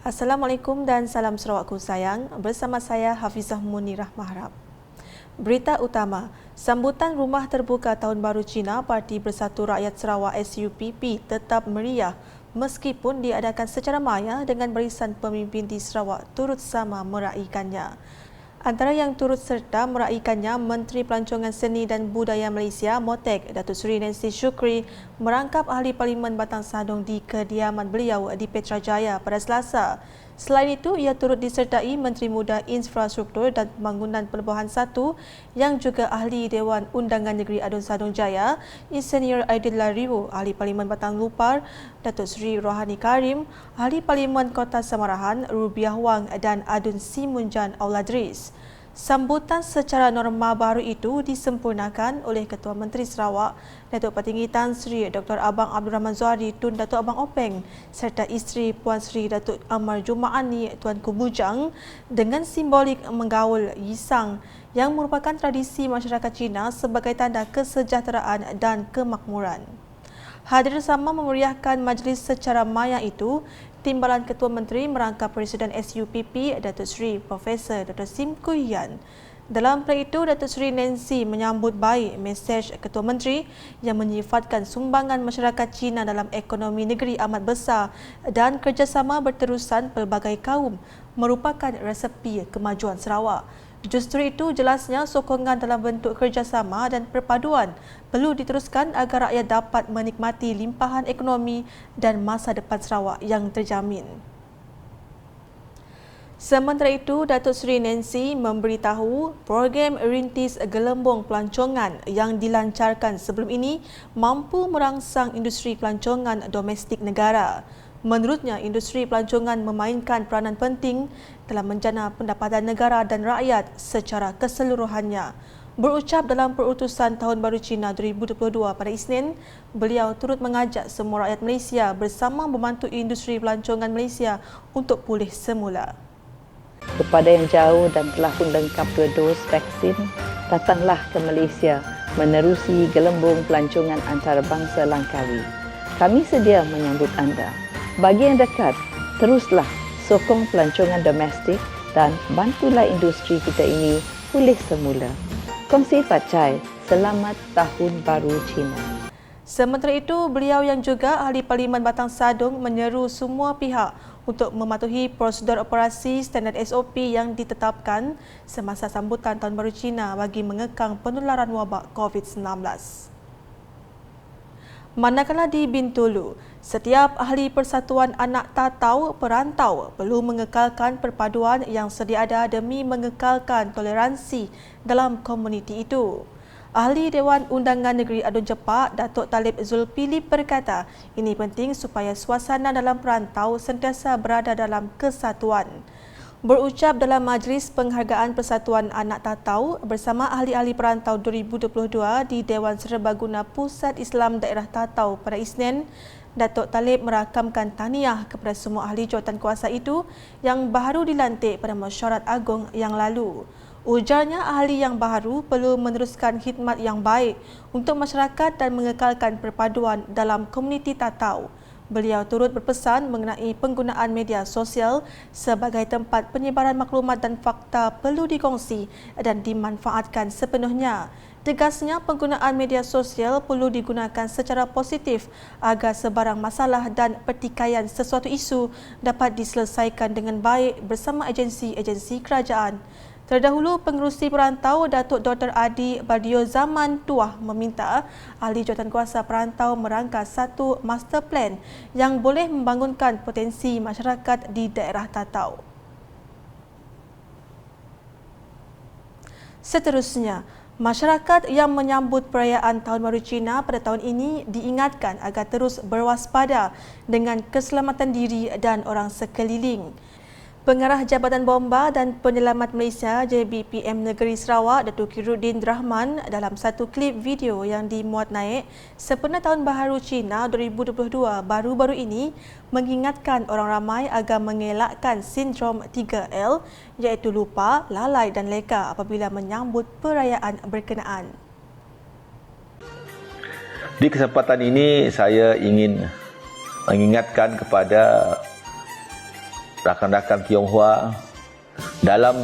Assalamualaikum dan salam Sarawakku sayang. Bersama saya Hafizah Munirah Maharap. Berita utama, sambutan Rumah Terbuka Tahun Baru Cina Parti Bersatu Rakyat Sarawak SUPP tetap meriah meskipun diadakan secara maya dengan barisan pemimpin di Sarawak turut sama meraikannya. Antara yang turut serta meraikannya Menteri Pelancongan Seni dan Budaya Malaysia Motek Datuk Seri Nancy Shukri merangkap ahli Parlimen Batang Sadong di kediaman beliau di Petrajaya pada Selasa. Selain itu, ia turut disertai Menteri Muda Infrastruktur dan Pembangunan Pelebuhan 1 yang juga ahli Dewan Undangan Negeri Adun Sadong Jaya, Insinyur Aidillah Riwo, ahli Parlimen Batang Lupar, Datuk Seri Rohani Karim, ahli Parlimen Kota Samarahan, Rubiah Wang dan Adun Simunjan Auladris. Sambutan secara norma baru itu disempurnakan oleh Ketua Menteri Sarawak, Datuk Petinggi Tan Sri Dr. Abang Abdul Rahman Zuhari Tun Datuk Abang Openg serta isteri Puan Sri Datuk Amar Jumaani Tuanku Bujang dengan simbolik menggaul yisang yang merupakan tradisi masyarakat Cina sebagai tanda kesejahteraan dan kemakmuran. Hadir sama memeriahkan majlis secara maya itu, Timbalan Ketua Menteri merangkap Presiden SUPP Datuk Seri Profesor Dr. Sim Kui Yan. Dalam perayaan itu, Datuk Seri Nancy menyambut baik mesej Ketua Menteri yang menyifatkan sumbangan masyarakat Cina dalam ekonomi negeri amat besar dan kerjasama berterusan pelbagai kaum merupakan resepi kemajuan Sarawak. Justru itu, jelasnya sokongan dalam bentuk kerjasama dan perpaduan perlu diteruskan agar rakyat dapat menikmati limpahan ekonomi dan masa depan Sarawak yang terjamin. Sementara itu, Datuk Seri Nancy memberitahu program Rintis Gelembung Pelancongan yang dilancarkan sebelum ini mampu merangsang industri pelancongan domestik negara. Menurutnya, industri pelancongan memainkan peranan penting dalam menjana pendapatan negara dan rakyat secara keseluruhannya. Berucap dalam perutusan Tahun Baru Cina 2022 pada Isnin, beliau turut mengajak semua rakyat Malaysia bersama membantu industri pelancongan Malaysia untuk pulih semula. Kepada yang jauh dan telah pun lengkap 2 dos vaksin, datanglah ke Malaysia menerusi gelembung pelancongan antarabangsa Langkawi. Kami sedia menyambut anda. Bagi yang dekat, teruslah sokong pelancongan domestik dan bantulah industri kita ini pulih semula. Kongsi Facai, selamat Tahun Baru Cina. Sementara itu, beliau yang juga ahli Parlimen Batang Sadong menyeru semua pihak untuk mematuhi prosedur operasi standard SOP yang ditetapkan semasa sambutan Tahun Baru Cina bagi mengekang penularan wabak COVID-19. Manakala di Bintulu, setiap ahli Persatuan Anak Tatau Perantau perlu mengekalkan perpaduan yang sedia ada demi mengekalkan toleransi dalam komuniti itu. Ahli Dewan Undangan Negeri Adun Jepak, Datuk Talib Zulkifli berkata, ini penting supaya suasana dalam perantau sentiasa berada dalam kesatuan. Berucap dalam Majlis Penghargaan Persatuan Anak Tatau bersama ahli-ahli perantau 2022 di Dewan Serbaguna Pusat Islam Daerah Tatau pada Isnin, Datuk Talib merakamkan tahniah kepada semua ahli jawatan kuasa itu yang baru dilantik pada mesyuarat agung yang lalu. Ujarnya ahli yang baru perlu meneruskan khidmat yang baik untuk masyarakat dan mengekalkan perpaduan dalam komuniti Tatau. Beliau turut berpesan mengenai penggunaan media sosial sebagai tempat penyebaran maklumat dan fakta perlu dikongsi dan dimanfaatkan sepenuhnya. Tegasnya, penggunaan media sosial perlu digunakan secara positif agar sebarang masalah dan pertikaian sesuatu isu dapat diselesaikan dengan baik bersama agensi-agensi kerajaan. Terdahulu, Pengerusi Perantau Datuk Dr. Adi Badio Zaman Tuah meminta ahli jawatankuasa perantau merangka satu master plan yang boleh membangunkan potensi masyarakat di daerah Tatau. Seterusnya, masyarakat yang menyambut perayaan Tahun Baru Cina pada tahun ini diingatkan agar terus berwaspada dengan keselamatan diri dan orang sekeliling. Pengarah Jabatan Bomba dan Penyelamat Malaysia JBPM Negeri Sarawak Datuk Khairuddin Rahman dalam satu klip video yang dimuat naik sempena Tahun Baharu Cina 2022 baru-baru ini mengingatkan orang ramai agar mengelakkan sindrom 3L iaitu lupa, lalai dan leka apabila menyambut perayaan berkenaan. Di kesempatan ini saya ingin mengingatkan kepada rakan-rakan Tionghoa dalam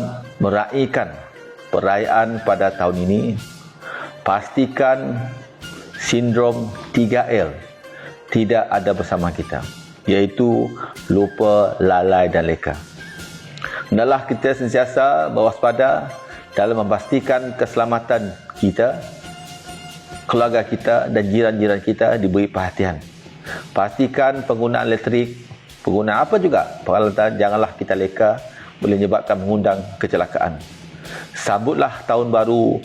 meraihkan perayaan pada tahun ini, pastikan sindrom 3L tidak ada bersama kita, iaitu lupa, lalai dan leka. Hendaklah kita sentiasa berwaspada dalam memastikan keselamatan kita, keluarga kita dan jiran-jiran kita diberi perhatian. Pastikan penggunaan elektrik, penggunaan apa juga peralatan, janganlah kita leka, boleh menyebabkan mengundang kecelakaan. Sambutlah tahun baru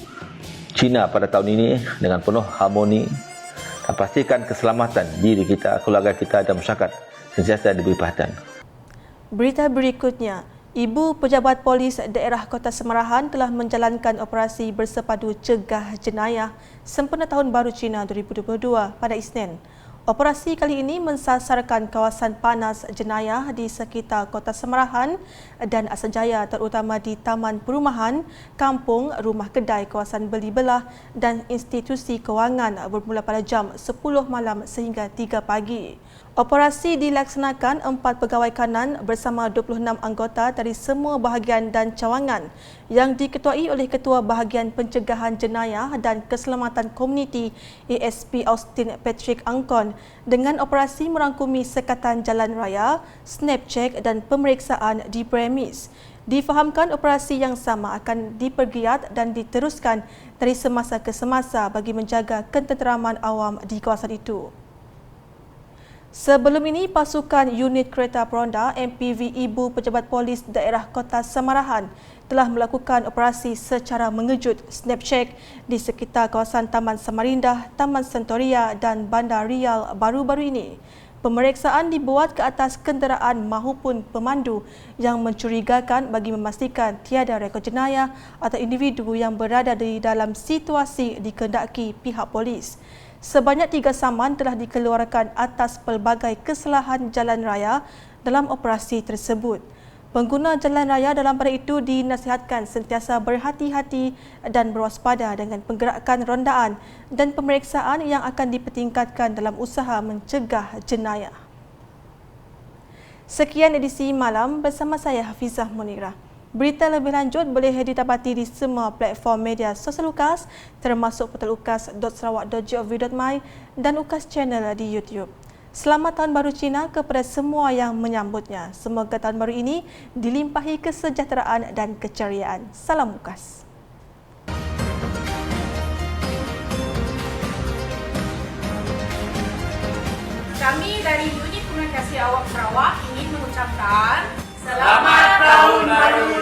Cina pada tahun ini dengan penuh harmoni dan pastikan keselamatan diri kita, keluarga kita dan masyarakat sentiasa diberi perhatian. Berita berikutnya, Ibu Pejabat Polis Daerah Kota Semarahan telah menjalankan operasi bersepadu cegah jenayah sempena Tahun Baru Cina 2022 pada Isnin. Operasi kali ini mensasarkan kawasan panas jenayah di sekitar Kota Semarahan dan Asajaya, terutama di taman perumahan, kampung, rumah kedai, kawasan beli belah dan institusi kewangan bermula pada jam 10 malam sehingga 3 pagi. Operasi dilaksanakan 4 pegawai kanan bersama 26 anggota dari semua bahagian dan cawangan yang diketuai oleh Ketua Bahagian Pencegahan Jenayah dan Keselamatan Komuniti ASP Austin Patrick Angkon dengan operasi merangkumi sekatan jalan raya, snap check dan pemeriksaan di premis. Difahamkan operasi yang sama akan dipergiat dan diteruskan dari semasa ke semasa bagi menjaga ketenteraman awam di kawasan itu. Sebelum ini, pasukan unit kereta peronda MPV Ibu Pejabat Polis Daerah Kota Semarahan telah melakukan operasi secara mengejut snap check di sekitar kawasan Taman Samarindah, Taman Sentoria dan Bandar Rial baru-baru ini. Pemeriksaan dibuat ke atas kenderaan maupun pemandu yang mencurigakan bagi memastikan tiada rekod jenayah atau individu yang berada di dalam situasi dikehendaki pihak polis. Sebanyak 3 saman telah dikeluarkan atas pelbagai kesalahan jalan raya dalam operasi tersebut. Pengguna jalan raya dalam pada itu dinasihatkan sentiasa berhati-hati dan berwaspada dengan penggerakan rondaan dan pemeriksaan yang akan dipertingkatkan dalam usaha mencegah jenayah. Sekian edisi malam bersama saya Hafizah Munirah. Berita lebih lanjut boleh didapati di semua platform media sosial UKAS termasuk portal ukas.sarawak.gov.my dan UKAS Channel di YouTube. Selamat Tahun Baru Cina kepada semua yang menyambutnya. Semoga tahun baru ini dilimpahi kesejahteraan dan keceriaan. Salam UKAS. Kami dari Unit Komunikasi Awak Sarawak ingin mengucapkan Selamat Tahun Baru!